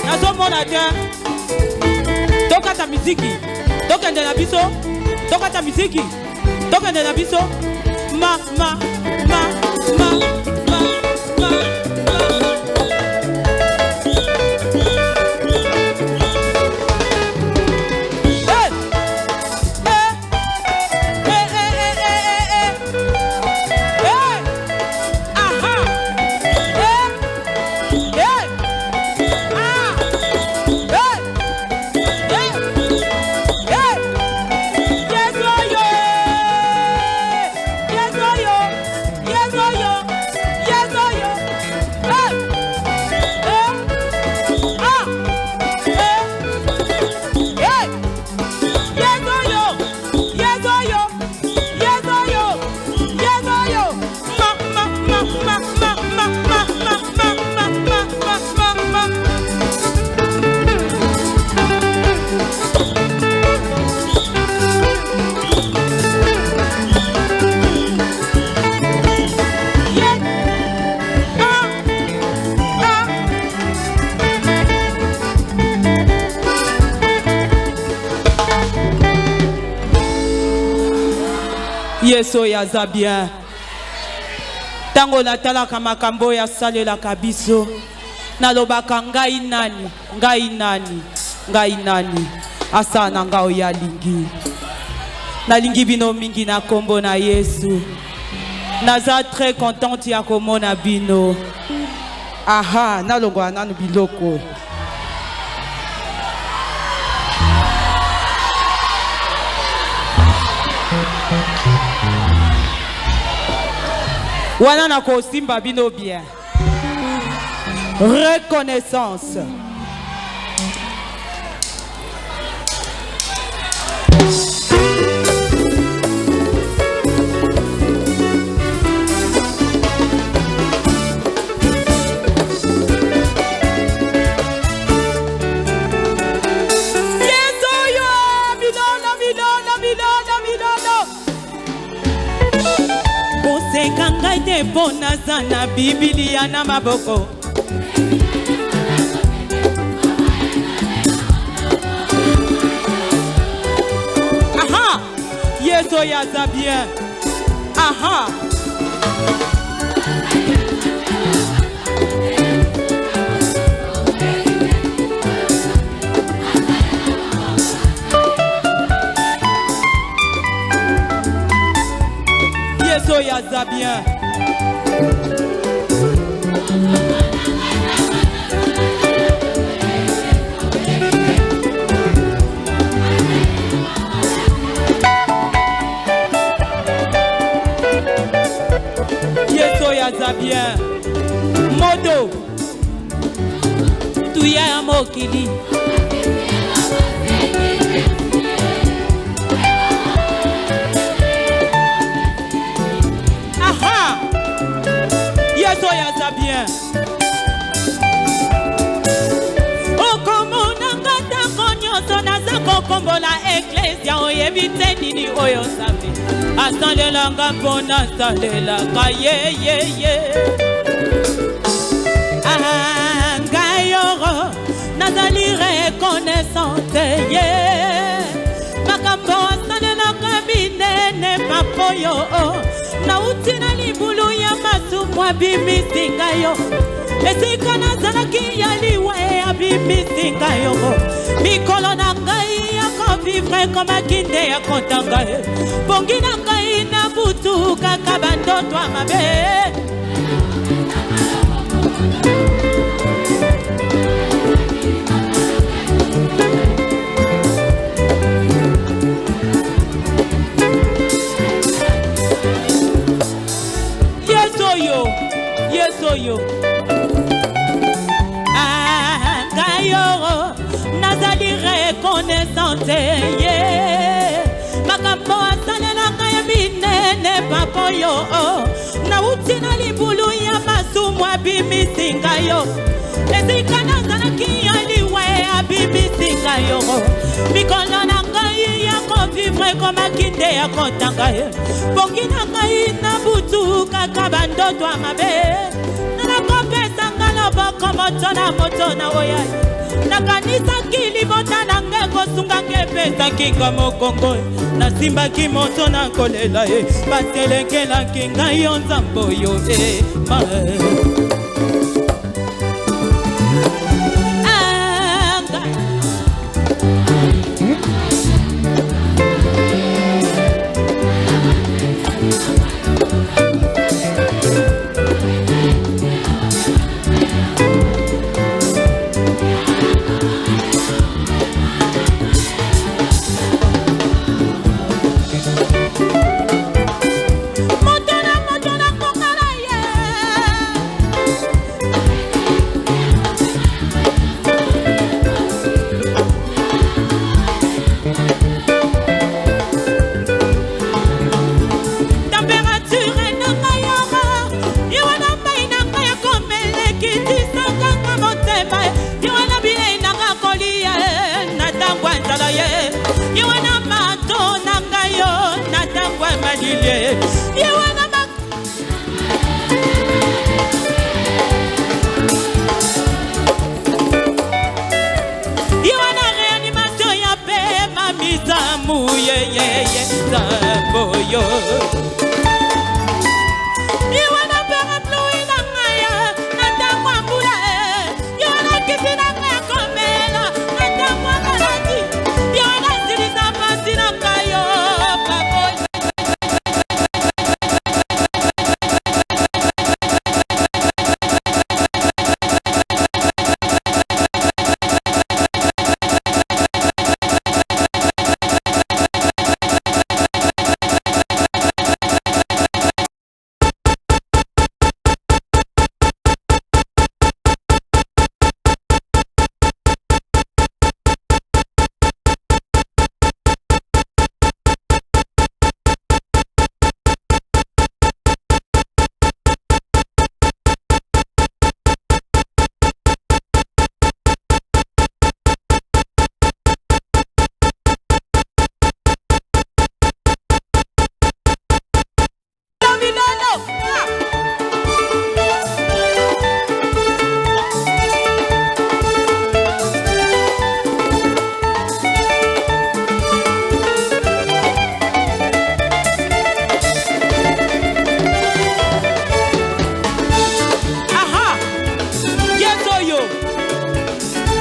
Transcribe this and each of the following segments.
nazomona te tokata miziki tokende na biso tokata miziki tokende na biso ma ma ma ma ma ma Yeso yaza bien. Tango natalaka makambo ya salelaka biso. Nalobaka ngai nani, ngai nani, ngai nani. Asa na ngao ya lingi. Nalingi bino mingi na kombo na Yesu. Naza très contente ya komona bino. Aha, nalongwa nanu biloko. Wana na kosimba bino bien. Reconnaissance. Kangai te pona sana Biblia na maboko. Aha, Yeso yaza bien. Aha. Yeso yaza bien. Yeso yaza bien. Modo. Tuya mokili. Yeso yaza bien. Okomonanga tangonyo sona zako kombola eklesia oyebite nini oyo sabe. Asalelanga pona salelaka ye. Angayoro nazali reconnaissante ye. Makambo asalelaka binene papoyo. Na utina libulu ya masumwa bimisinga yo. Esika nazalaki ya liwe ya bimisinga yo. Mikolo na ngai ya kovivre koma kinde ya kontanga ye. Bongi na ngai na butu kaka bandoto amabe. Yesoyo Angayoro nazali reconnaissante ye. Makambo asalelaka ya binene papoyo. Na utina libulu ya masumwa bimisinga yo. Esika nazalaki ya liwe ya bimisinga yo. Mikolo na ngai ya kovivre koma kinde ya kontanga ye. Bongi na ngai na butu kaka bandoto amabe. Nana kopesa ngala boko moto na oyai. Nakanisa kilibota na ngeko sunga kepesa kinga mokongo. Na simba kimoto na kolela ye. Batelekela kinga yonzambo yo Zambo yo.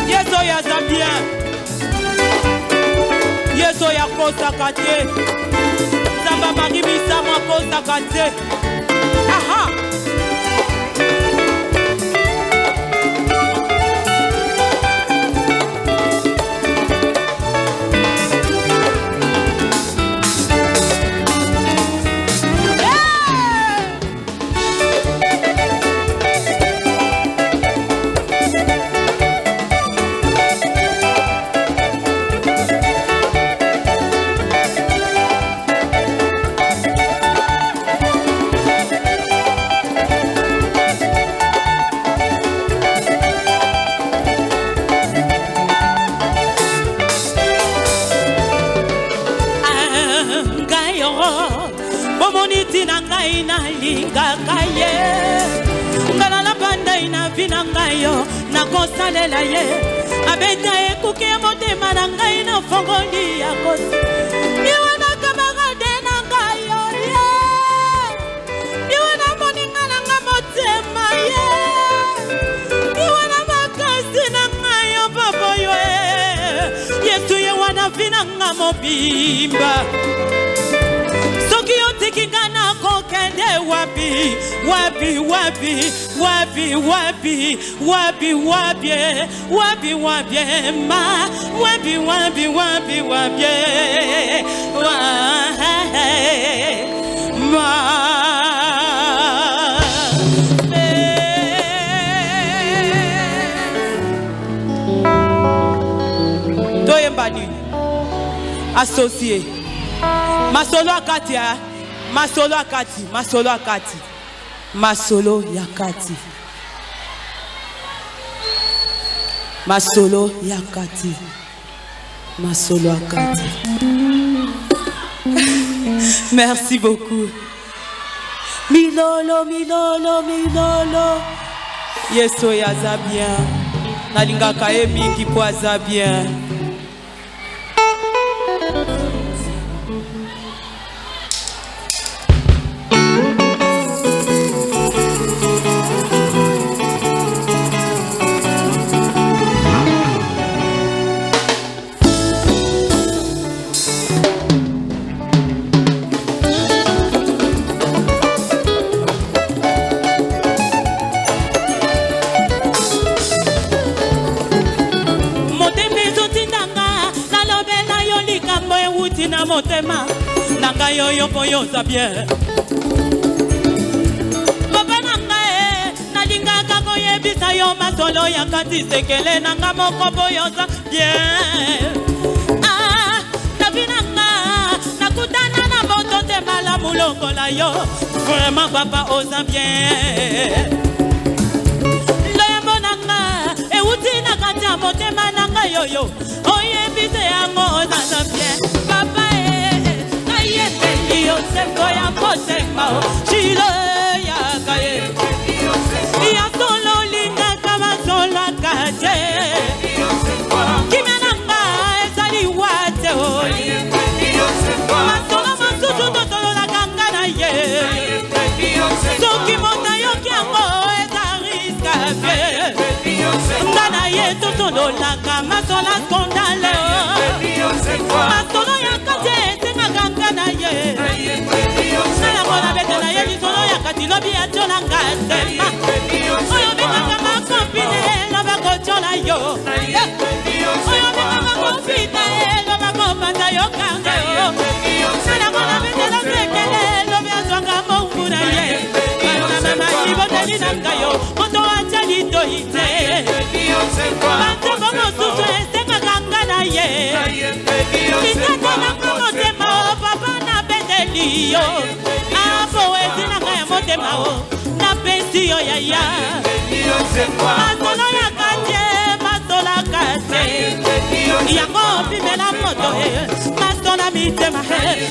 Yeso ya Zambien. Yeso ya kosa kate. Zamba maribisa mwa kosa kate. Aha. Tina ngai na linga kaye ngala la banda ina vina ngayo na kosalela ye abeta ekuke motema na ngai na fongoli ya kosi niwana kamarade na ngayo ye niwana moninga na nga motema ye niwana makasi na ngayo papa yo Yesu ye wana vina nga mobimba Kingana kokende wapi wapi wapi wapi wapi wapi wapi wapi ma wapi wapi wapi wapi ma toyembani associé masolo akatia Masolo akati, masolo akati, masolo yakati, masolo yakati, masolo akati. Merci beaucoup. Milolo, milolo, milolo. Yeso yaza bien. Nalinga kae mingi po aza bien. Motema nanga yo poyoza bien Papa nanga nalinga kako yebisa yo masolo ya kati sekele nanga moko poyoza bien Ah nabinanga nakutana na moto te mala muloko la yo Vraiment papa oza bien Loyembo nanga uti na kati ya motema nanga yo oyebisa yango oza bien Papa Sequoia Mosema, Chile, Yakaye, Yasolo Linga Kamazola Kaje, Kimananga, Sali Wate, Masola Masutu Totola Gangana Ye, Soki Montayo Kiamo, Etariska, Ngana Ye, Totola Kamazola Kondale, Masola Yakate, Gangana Ye. Sala mona betela ye lisolo ya katilobi ya chola ngate Oyo beka kama kompine loba kochola yo Oyo beka kama kompine loba kompanda yo kange yo Sala mona betela sekele lobi ya zwanga monguna ye Mata mama iboteli nanga yo Moto achali tohite Mata komo susu esenga kangana ye Mitata na komo tema papa na bendelio Apo ezina kaya motema o Na pensio ya ya Masolo ya kache, masola kache Yango pimela moto Masola mitema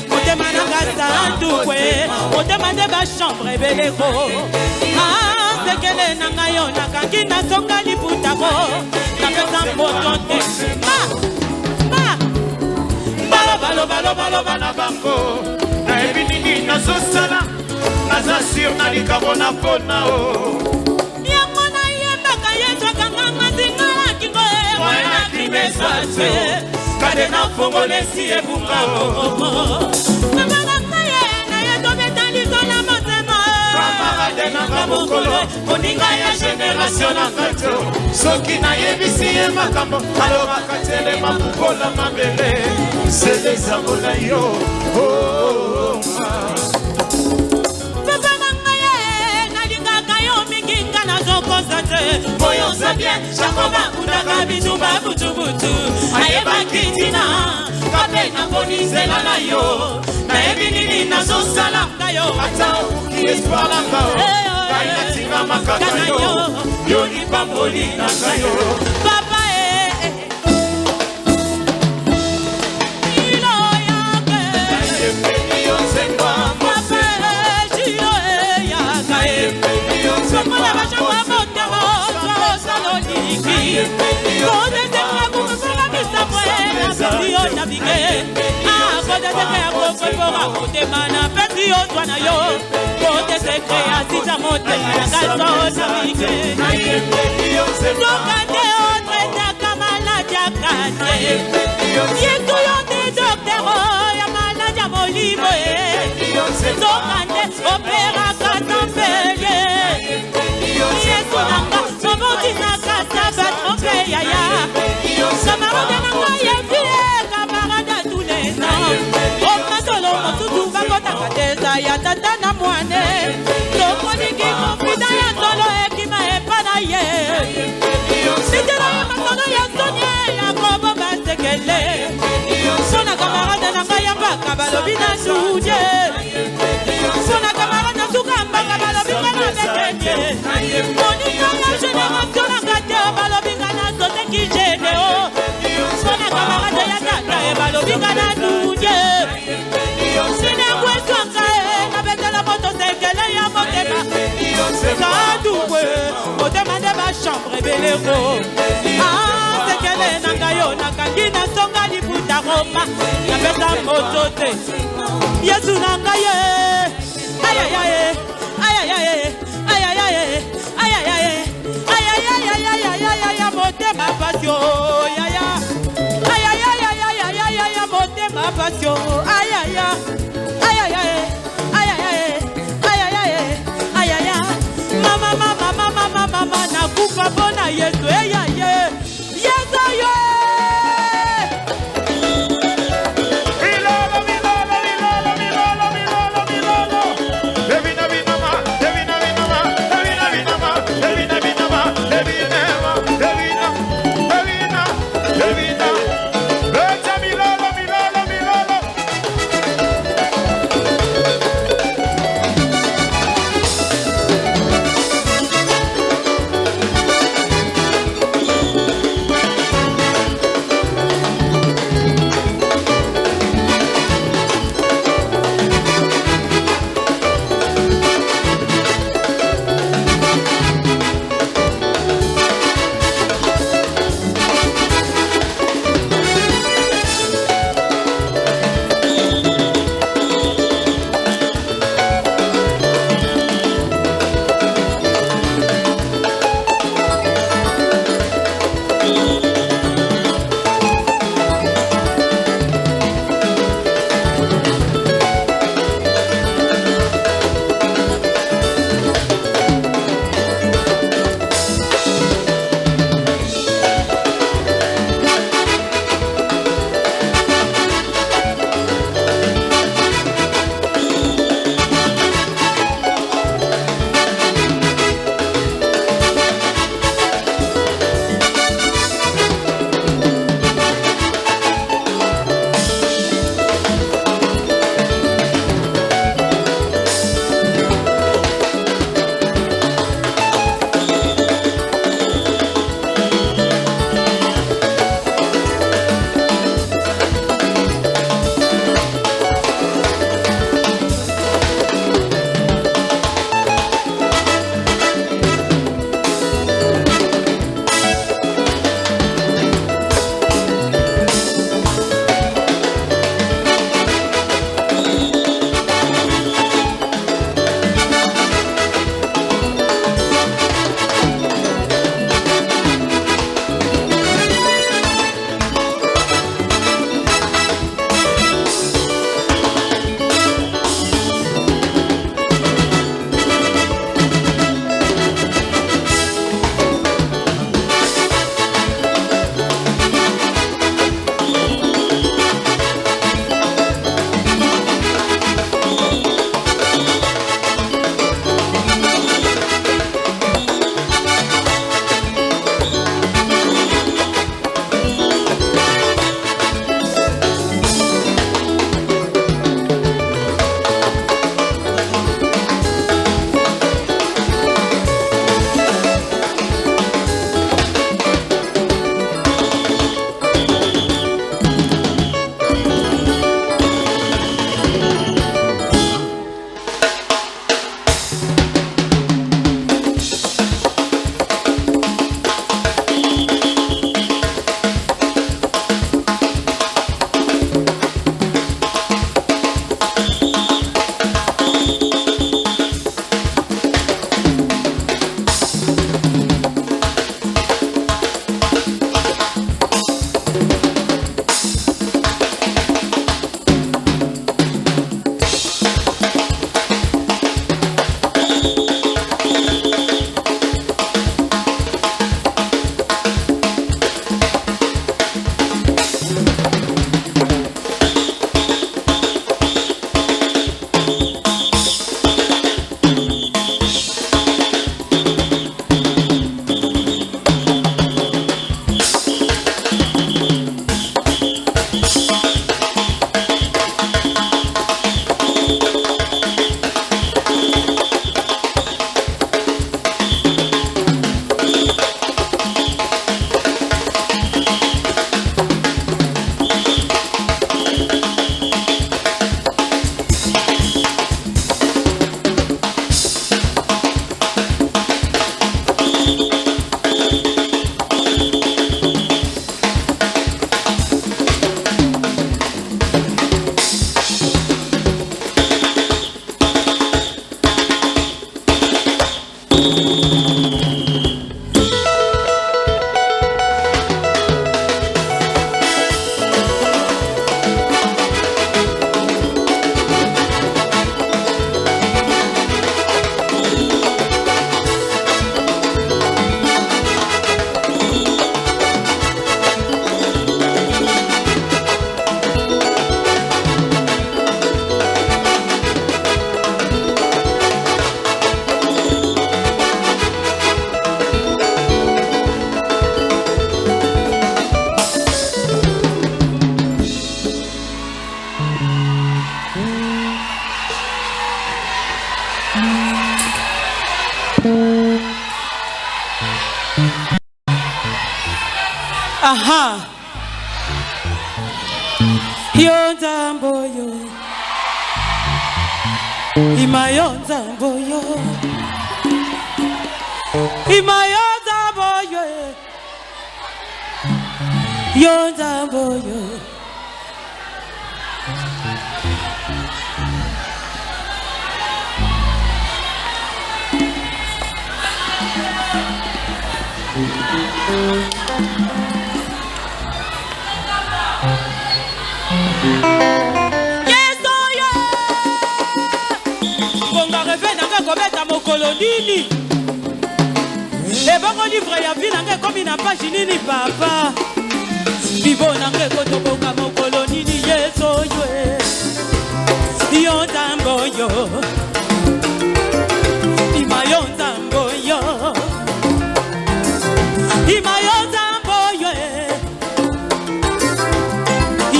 Motema na gasa tukwe Motema deba chambre beleko Sekele na ngayo na kangi na songa liputako Na pesa mpotonte Balo bana bango na ebinini nazosala naza sur na likabo na pona o yango na yembaka Yesu esate kade na fongolesi ebunga moko nabanga na yeto betali zona motema camarade nanga mokolo moninga ya génération na ngato soki nayebisi ye makambo alobaka telema kukola mabele selezambola yo Boyo sabien, chakoba kundaka bitumba butubutu Ayeba kitina, kape na bonizela na yo Na ebinini na zosala kayo Ata uki espoir la kao Kaina tinga makaka yo Yoni pamboli na kayo Papa Ilo yake Ayepeni yo zengwa Papa Ilo yake Sokola bachakwa motero Saloniki Kode teka kukusala misapwena Pesio na bige Kode teka ya kukupora kutemana Pesio twana yo Kode teka ya sita motema Na kaso na bige Sokate otre taka malaja kate Yetu yote doktero Ya malaja molimo Sokate opera katambele Yesu nanga Soboti na kasaba trompe yaya Camarade nanga yevie Camarade tous les ans Okatolo mosutu bakota kateza ya tata na mwane Sokoniki mofida ya solo ekima epana ye Sitela ya masolo ya sonye ya kobo basekele Sona camarade nanga ya baka balobi na suje Sona camarade sukamba balobi na bekenye Monika ya génération na kate balobi na sote ki généo Sona camarade ya tata e balobi na suje Sine kweswanga na betela moto sekele ya motema Kadouwe motema de ba chambre belero sekele nanga yo nakangi na songa liputa Roma na beta moto te Yesu nanga ye ayayaye ayayaye ayayaye ayayaye ayayaye motema pasio yaya ayayaye motema pasio ayaya ayayaye ayayaye ayayaye ayaya mama nakufa bona Yesu ayaye Yesu yo Devina Aha. Yonza mboyo. Imayonza mboyo. Imayonza mboyo. Yonza mboyo. Kobeta mokolo nini ebongo livre ya vie nange komi na page nini papa bibo nange kotoboka mokolo nini yeso yo nzambo yo ima yo nzambo yo ima yo nzambo yo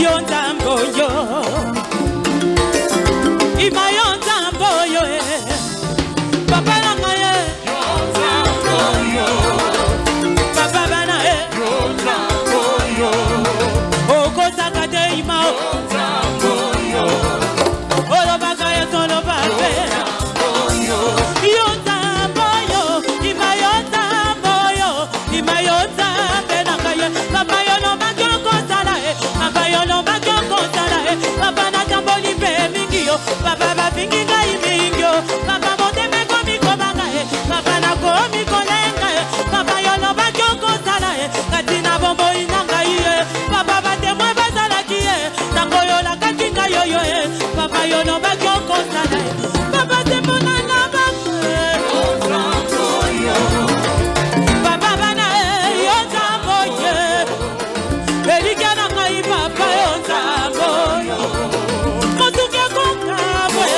yo nzambo yo ima yo nzambo yo Papa nanga ye Yonzambo yo Papa bana ye Yonzambo yo Okosaka te ima Yonzambo yo Olobaka ye tolobake Yonzambo yo Yonzambo yo Ima Yonzambo yo Ima Yonzambe nanga ye Papa yo no bakyo kosala ye Papa yo no bakyo kosala ye Papa na tamboli pe mingi yo Papa ba fingi ngai mingi yo Papa Papa na komi kolenga Papa yo no bakyo kosala Katina bombo inanga iye Papa bate mwe bazala kiye Tango yo la katinga yo yo Papa yo no bakyo kosala Papa te mona na bakwe Papa bana yo zambo ye Elika na kai papa yo zambo yo Motuke kukamwe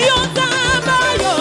yo zambo yo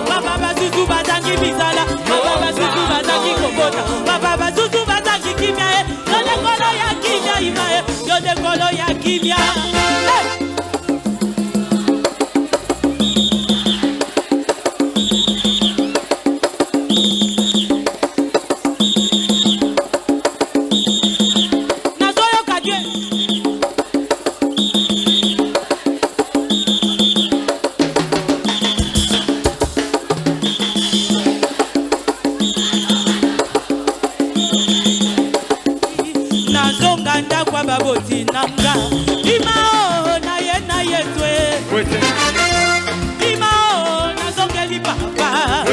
Papa basusu bazangi bizala Papa basusu bazangi kobota Papa basusu bazangi kimia Yode kolo ya kimia ima Yode kolo ya kimia baboti nanga imao na ye twe imao na zongeli papa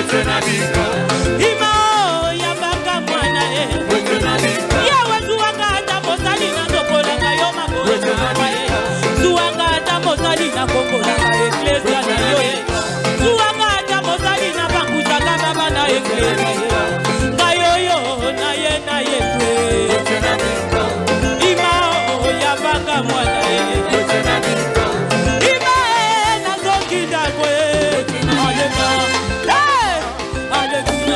imao ya baka mwana ya wetu wangata mosali na tokola na yo mabozo suwangata mosali na kongola na eklesia na yo suwangata mosali na banguzaka baba na eklesia ngayoyo na ye twe mwana Ima na zoki dakwe Alema Alema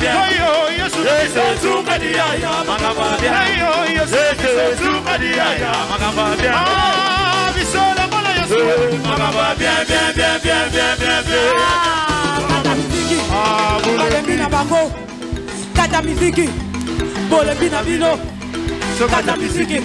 bien. Yesu tunga dia ya makamba bien. Yesu tunga dia ya makamba bien. Ah bisola mona Yesu makamba bien bien bien bien bien bien bien. Ah bolembi na bango kata miziki bolembi na bino kata miziki.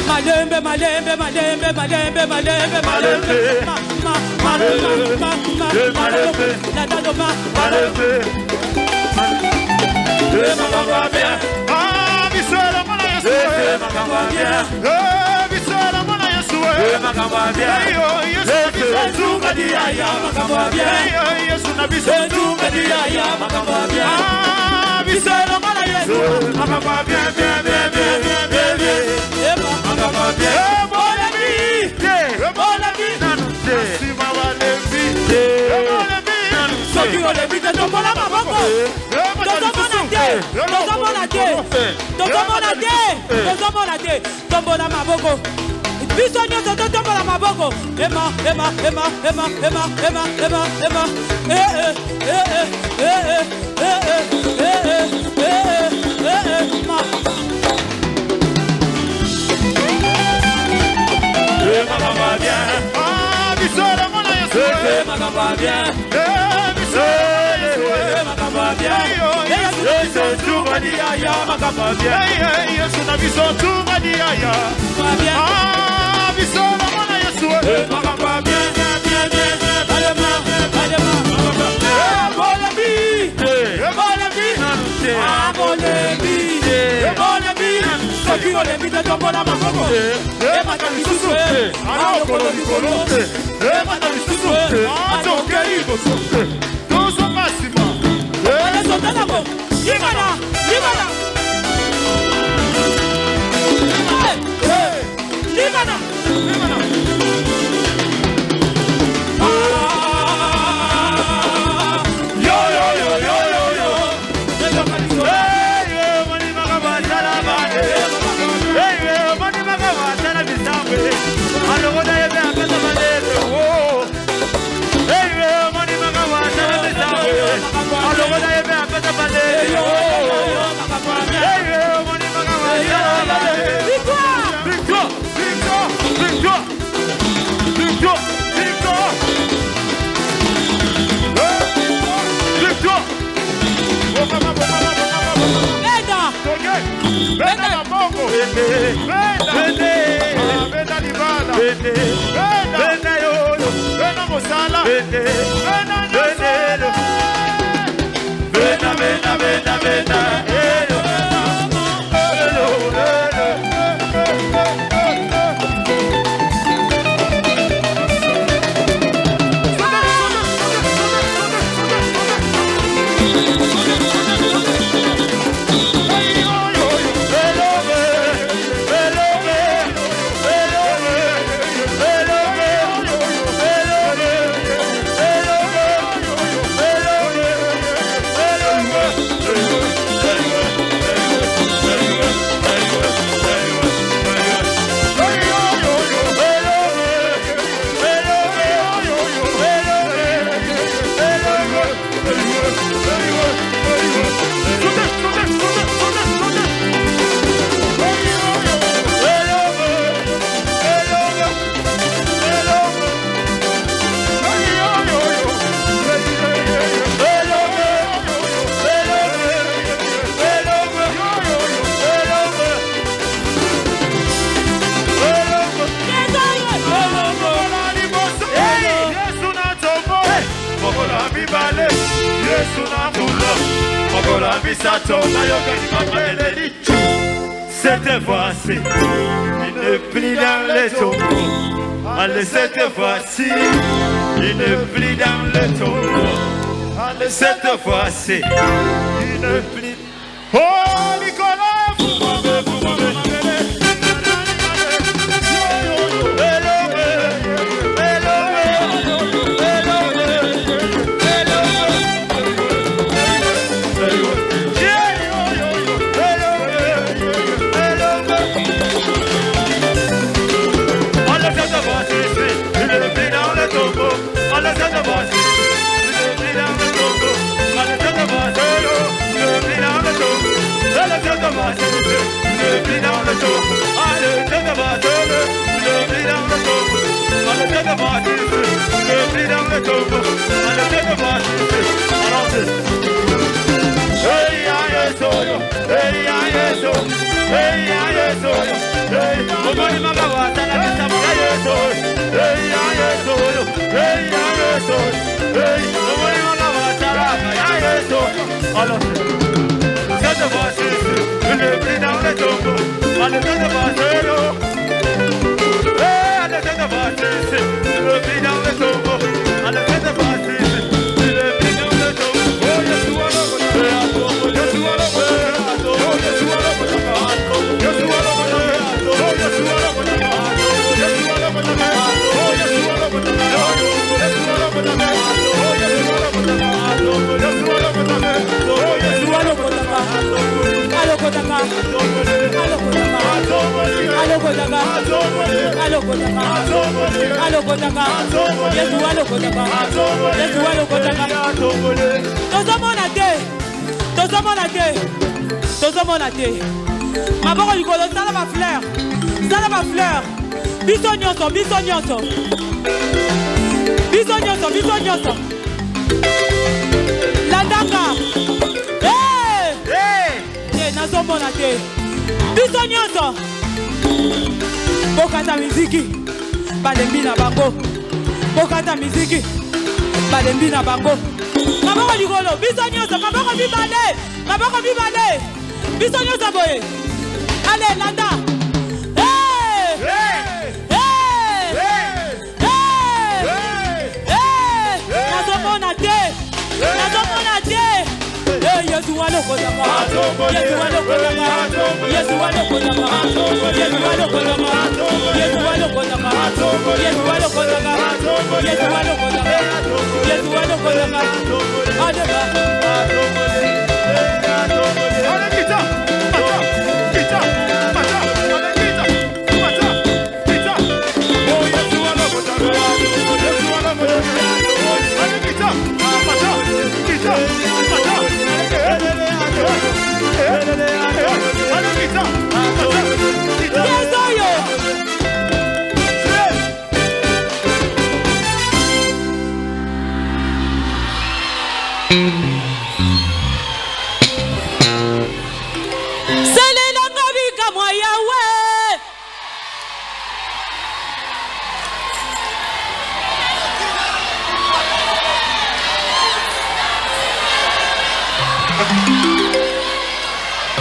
Malembe, malembe, malembe, malembe, malembe, malembe, malembe, la dadoma, malembe. Makamba bien. Ah bisola mona Yesu makamba bien. Bisola mona Yesu makamba bien. Yesu tunga dia ya makamba bien. Yesu na biso tunga dia ya makamba bien. Ah bisola mona Yesu makamba bien bien bien bien bien bien. Makamba bien. Bona vie. Bona vie. Nanute. Sima wale vie. Bona vie. Soki ole vie de tombola maboko. Tombola maboko. Biso nyoto tombola maboko. Ema. Makamba bien. Ah bisola mona Yesu makamba bien. Makamba bien. Yesu tunga dia ya makamba bien. Yesu na biso tunga dia ya. Ah bisola mona Yesu makamba bien bien bien bien. Alema. Bolembi. Soki olembi de tombola maboko. Ema na bisusu. Ano kolo likolo. Ema na bisusu. Ano kerigo. Tozo máxima. Soltando. Límala. Límala. Yo. Venda na bongo. Venda libala. Venda yoyo. Venda mosala. Venda Cette fois-ci, il ne plie dans les tombeaux. Allez, cette fois-ci, il ne plie dans les tombeaux. Allez, cette fois-ci, il ne plie. Oh, Nicolas, vous m'avez. pied dans le dos. Allez, tête de batteur, le pied dans le dos. Allez, tête de batteur, le pied dans le dos. Allez, tête de batteur. Alors c'est. Hey, aïe, soyo. Hey, aïe, soyo. Hey, aïe, soyo. Hey, on va y magawa, ça la vie, ça va y soyo. Hey, aïe, soyo. Hey, aïe, soyo. Hey, on va y magawa, ça la vie, soyo. Alors c'est. Tête de batteur, le pied dans le dos. Allez, tête de batteur. Hey, allez, tête de batteur, le pied dans le dos. Allez, tête de batteur. Maboko likolo sala ba fleur. Biso nyonso. Landanga. Hey, nazomona te. Biso nyonso. Bokata miziki. Balembi na bango. Bokata miziki. Balembi na bango. Maboko likolo, biso nyonso, maboko bibale. Biso nyonso boye. Allez, Landa. Nazomona te. Yesu walokotaka.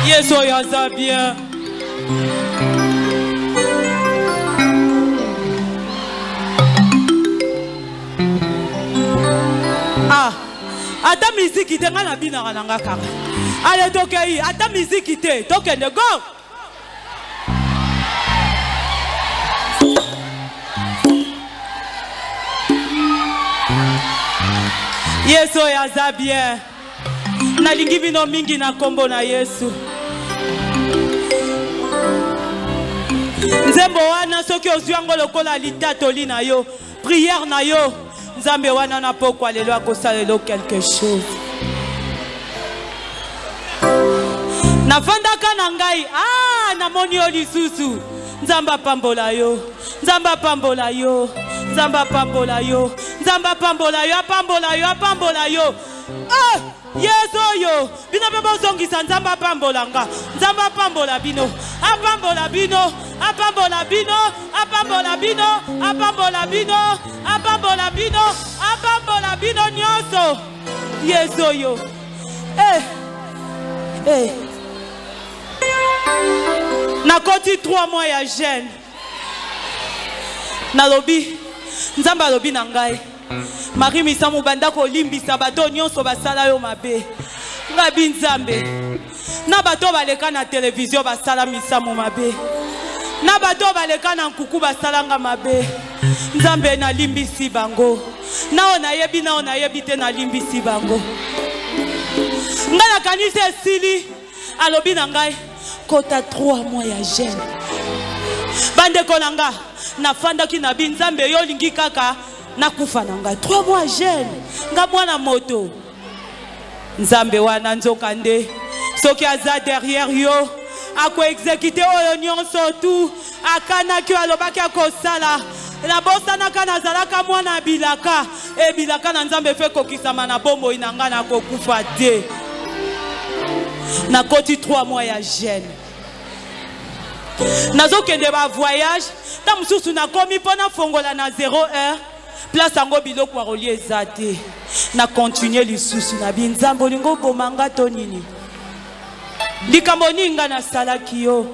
Yesu yaza bien. Ata musique te ngana bina nanga kaka. Allez tokei, ata musique te, tokende go. Yesu yaza bien. Nalingi bino mingi na kombo na Yesu. Nzembo wana soki ozwango lokola litatoli na yo, prière na yo, nzambe wana na pokwa lelo akosalelo quelque chose. Nafandaka na ngai, namoni yo lisusu, nzamba pambola yo, nzamba pambola yo, nzamba pambola yo, nzamba pambola yo, apambola yo. Yeso yo, bino bebo zongisa nzamba pambola nga, nzamba pambola bino, apambola bino, apambola bino, apambola bino, apambola bino, apambola bino, apambola bino nyonso. Yeso yo. Nakoti 3 mois ya jeune. Nalobi, nzamba lobi na ngai. Marie misamu banda ko limbisa bato nyonso basala yo mabe. Ngabi nzambe. Na bato baleka na télévision basala misamu mabe. Na bato baleka na nkuku basala nga mabe. Nzambe na limbisi bango. Na ona yebi te na limbisi bango. Ngala kanise sili alobi na ngai kota 3 mois ya jeune. Bande konanga na fanda ki na binzambe yo lingi kaka nakufa nanga 3 mois jeune nga mwana moto nzambe wana nzoka nde soki aza derrière yo ako exécuter oyo nyonso tu akanaki alobaki akosala na bosanaka nazalaka mwana bilaka bilaka na nzambe fe kokisama na bombo inanga na kokufa te na koti 3 mois ya jeune nazokende ba voyage ta mususu nakomi mpona fongola na 0 heure place ango biloko ya kolia eza te na continue lisusu na binzambo lingo bomanga to nini likambo ninga nasalaki yo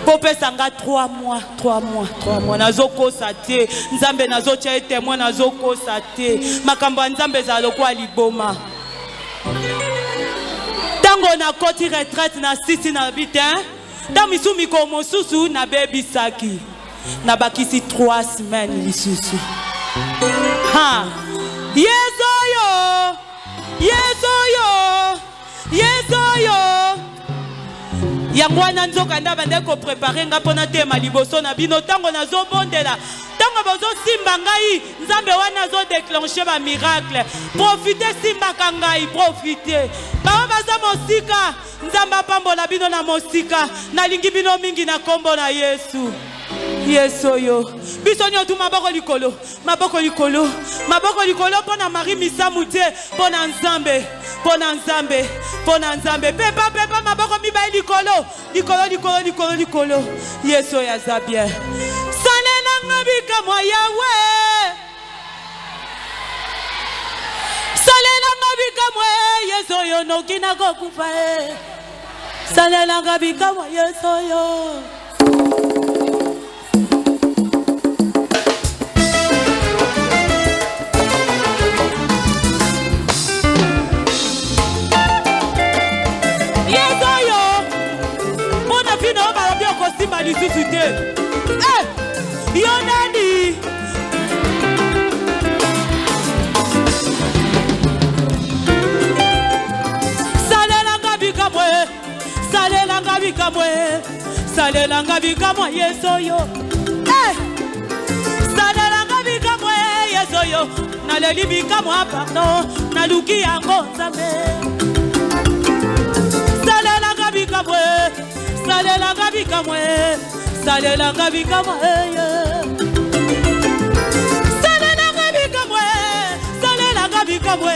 popesa nga 3 mois nazokosa te nzambe nazotia témoin nazokosa te makambo ya nzambe ezala lokwa liboma tango na koti retraite na sisi na bitin ta misu miko mosusu na bebisaki na bakisi 3 semaines lisusu ha yezoyo yango wana nzoka nda bande ko préparer nga pona tema liboso na bino tango nazobondela tango bozosimba ngai nzambe wana azodéclencher ba miracle profiter simbaka ngai profiter bao baza mosika nzambe apambola bino na mosika nalingi bino mingi na kombo na Yesu oyo biso nyotu maboko likolo pona Marie misamu te pona nzambe pepa maboko mibai likolo Yesu yaza bien salela ngabika mwa yawe salela ngabika mwa Yesu yo nokina kokufa salela ngabika mwa Yesu yo simba lisusu te yo nani salelanga bikamwe Yesu yo salelanga bikamwe Yesu yo naleli bikamwe pardon naluki yango nzambe salelanga bikamwe salelanga bikamwe salelanga bikamwe yawe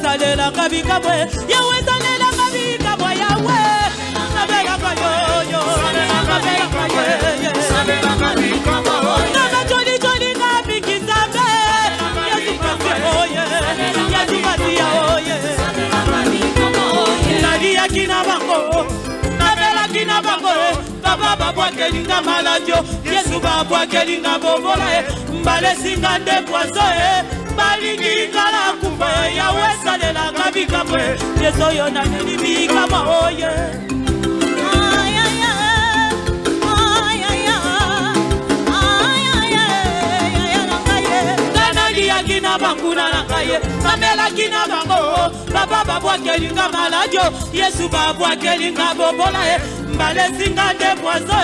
salelanga bikamwe yawe nabelanga yoyo nabelanga yoyo naba joli na bikizambe yazipasi oye yazipasi oye naliyaki na bango kina bango baba babwakelinga maladio Yesu babwakelinga bobola mbale singa nde poiso balinginga la kufa yawe salelanga bikamwe Yesu yo naneli bikamwa oye kina banguna nakaye kamela kina bango baba babwakelinga maladio Yesu babwakelinga bobola mbale singa nde poiso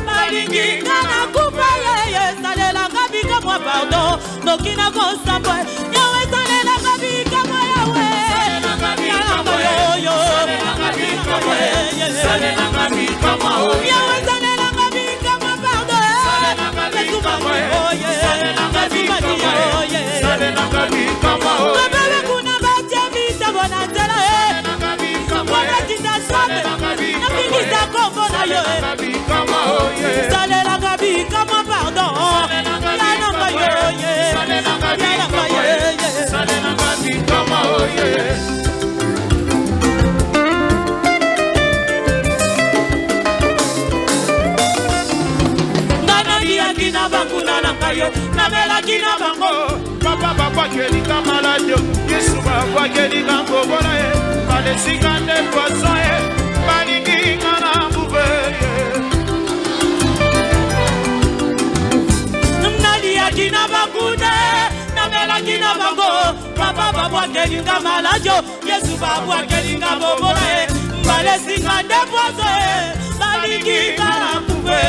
balinginga na kufa salelanga bikamwa pardon nokina kosambwe yawe salelanga bikamwa yawe salelanga yoyo salelanga bikamwa yawe salelanga bikamwa pardon Yesu babwe oye salelanga bikamwa oye salelanga bikamwa oye baba kuna bache bitabo na tela wana kitasame napingiza kombo na yo salelanga bikamwa pardon yananga yoye yananga yoye salelanga bikamwa oye kina bangu na nangayo namela kina bango papa papa kelinga maladio Yesu papa kelinga bobola bale singa nde poiso balinginga na mbuve nalia kina bangu namela kina bango papa papa kelinga maladio Yesu papa kelinga bobola bale singa nde poiso balinginga na mbuve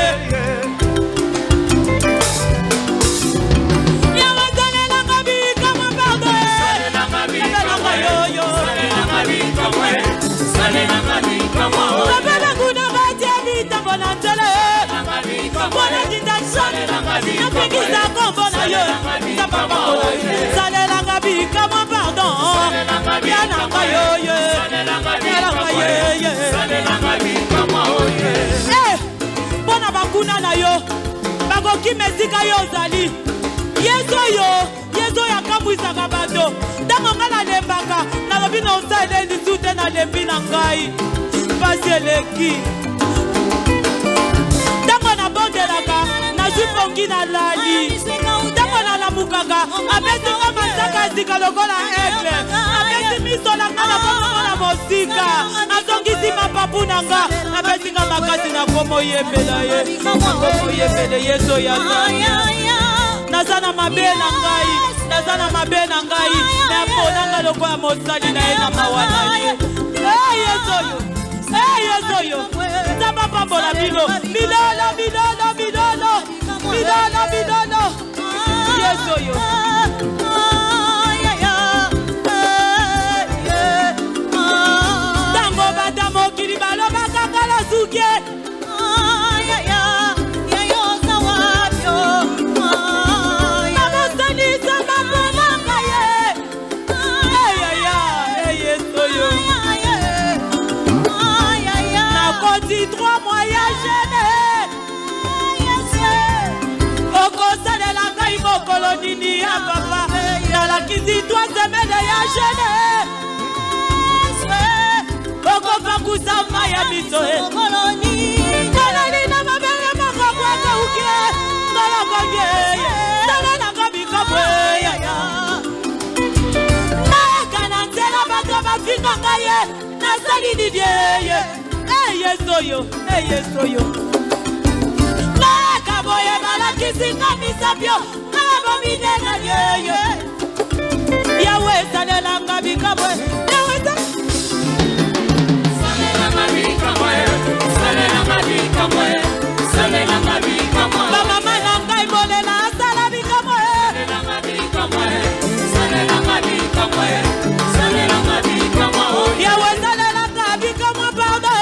Baba kuna bache ye nzambe pambola salelanga bikamwa pardon yananga yoye yananga yeye mpona bakuna na yo bakoki mesika yo ozali yesu oyo akambwisaka bato ntango ngai nalembaka nalobi na osala lisu te nalembi na ngai mpasi eleki ntango nabondelaka nazwi pongi nalali ntango nalamukaka abesinga masaka esika lokola aigle abesi miso na nga nakomaka na mosika azongisi mapapu na nga abesinga makasi nakomoyembela ye nakomoyembele yesu oyo azali naza na mabe na ngai naza na mabe na ngai naponanga lokola mosali na ye na mawa na ye yesu oyo nzambe apambola bino bilolo yesu oyo ntango bata mokili balobaka ngala suke Nakoti 3 mois ya jeune okosalela ngai mokolo nini ya papa nalakisi 3 semaine ya jeune okopakusa mai ya miso nalali na mabele makokwaka uke nalakangeye nalalanga bikamwe naekana nzela bato bafinga ngai nasali didie yesu oyo nakaboye balakisinga misapyo nabominena yeye yawe salelanga bikamwe bamama na ngai bolela asala bikamwe yawe salelanga bikamwe pardon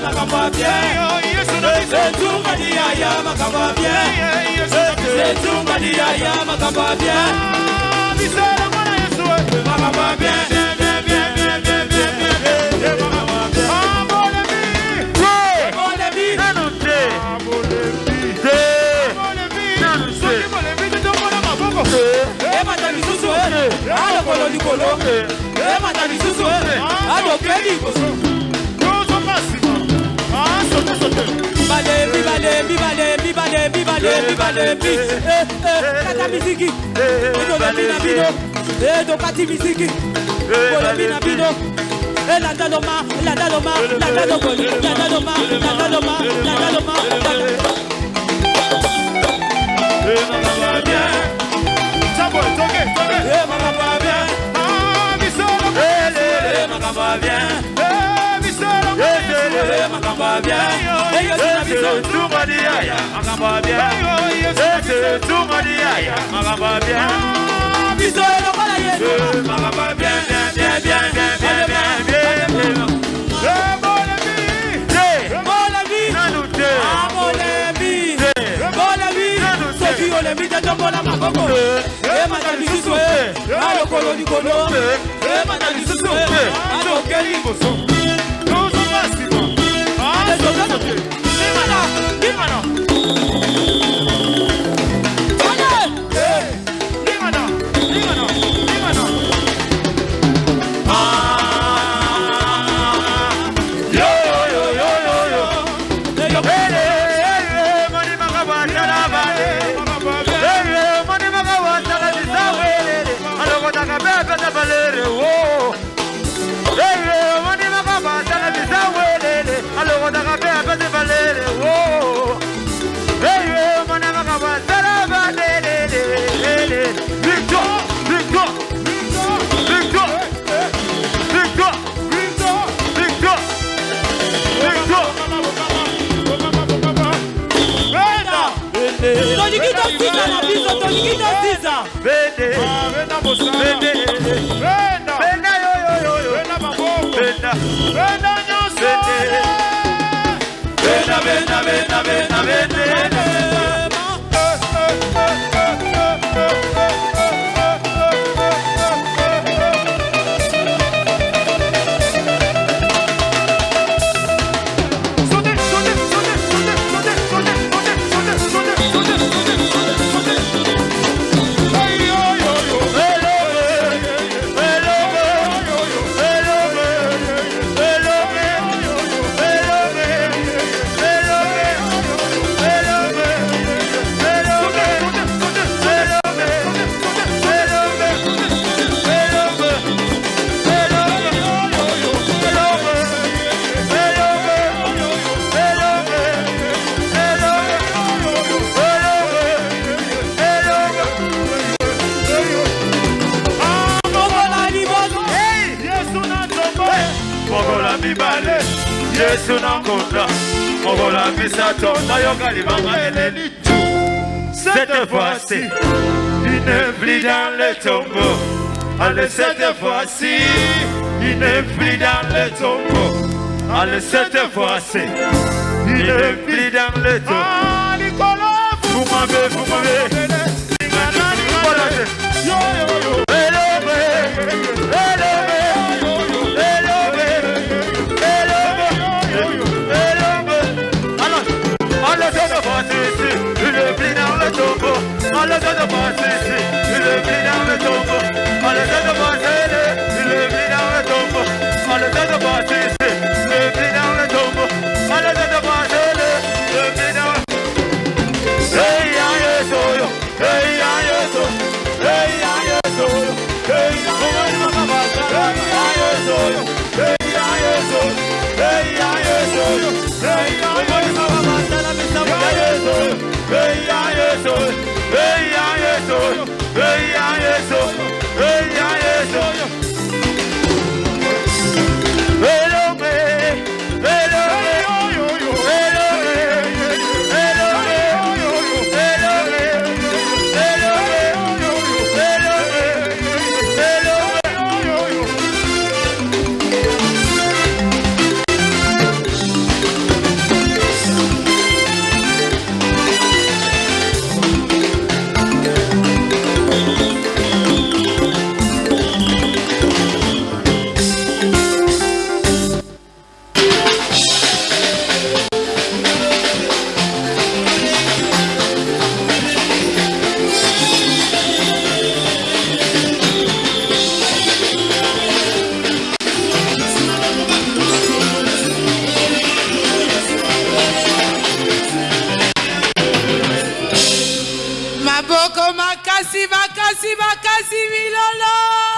makambo bien. Tunga dia ya makambo bien. Tunga dia ya makambo bien. Makambo bien. Kata miziki Dokati miziki La daloma Cette fois-ci, il n'est plus dans le tombeau. Allez, cette fois-ci, il n'est plus dans le tombeau. Allez, cette fois-ci, il n'est plus dans le tombeau. Vous m'avez. Hey, Boko makasi bakasi bakasi milolo.